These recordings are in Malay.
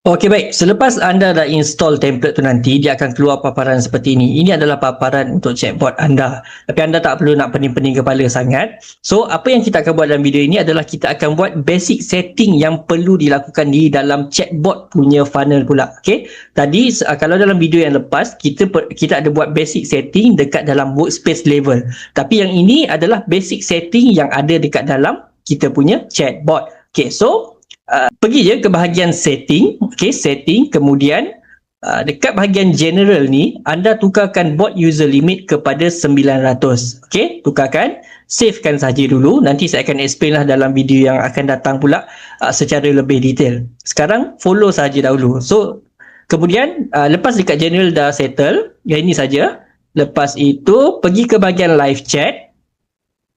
Okey, baik. Selepas anda dah install template tu nanti, dia akan keluar paparan seperti ini. Ini adalah paparan untuk chatbot anda. Tapi anda tak perlu nak pening-pening kepala sangat. So, apa yang kita akan buat dalam video ini adalah kita akan buat basic setting yang perlu dilakukan di dalam chatbot punya funnel pula. Okey. Tadi kalau dalam video yang lepas, kita ada buat basic setting dekat dalam workspace level. Tapi yang ini adalah basic setting yang ada dekat dalam kita punya chatbot. Okey, so pergi je ke bahagian setting, okey, setting, kemudian dekat bahagian general ni anda tukarkan bot user limit kepada 900. Okey, tukarkan, savekan saja dulu, nanti saya akan explain lah dalam video yang akan datang pula secara lebih detail. Sekarang follow saja dahulu. So kemudian lepas dekat general dah settle, yang ini saja. Lepas itu pergi ke bahagian live chat,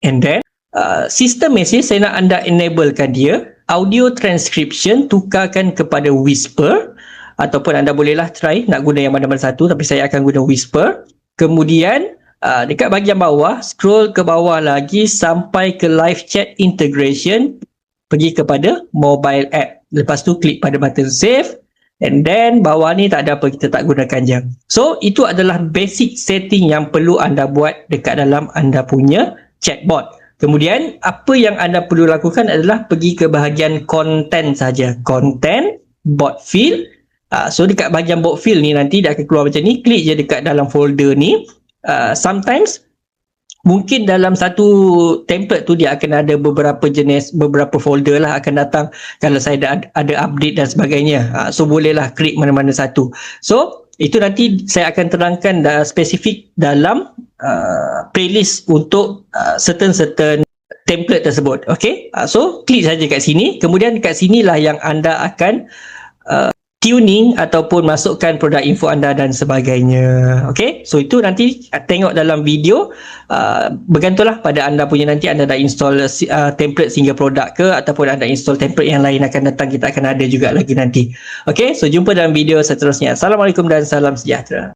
and then system message saya nak anda enablekan dia. Audio transcription tukarkan kepada whisper, ataupun anda bolehlah try nak guna yang mana-mana satu, tapi saya akan guna whisper. Kemudian dekat bahagian bawah, scroll ke bawah lagi sampai ke live chat integration, pergi kepada mobile app. Lepas tu klik pada button save, and then bawah ni tak ada apa, kita tak gunakan je. So itu adalah basic setting yang perlu anda buat dekat dalam anda punya chatbot. Kemudian apa yang anda perlu lakukan adalah pergi ke bahagian content saja. Content, bot field. So dekat bahagian bot field ni nanti dia akan keluar macam ni. Klik je dekat dalam folder ni. Sometimes mungkin dalam satu template tu dia akan ada beberapa jenis, beberapa folder lah akan datang kalau saya ada update dan sebagainya. So bolehlah klik mana-mana satu. So itu nanti saya akan terangkan spesifik dalam playlist untuk certain template tersebut. Okay, so klik saja kat sini. Kemudian kat sinilah yang anda akan tuning ataupun masukkan produk info anda dan sebagainya. Okay, so itu nanti tengok dalam video. Bergantunglah pada anda punya, nanti anda dah install template sehingga produk ke, ataupun anda install template yang lain akan datang, kita akan ada juga lagi nanti. Okay, so jumpa dalam video seterusnya. Assalamualaikum dan salam sejahtera.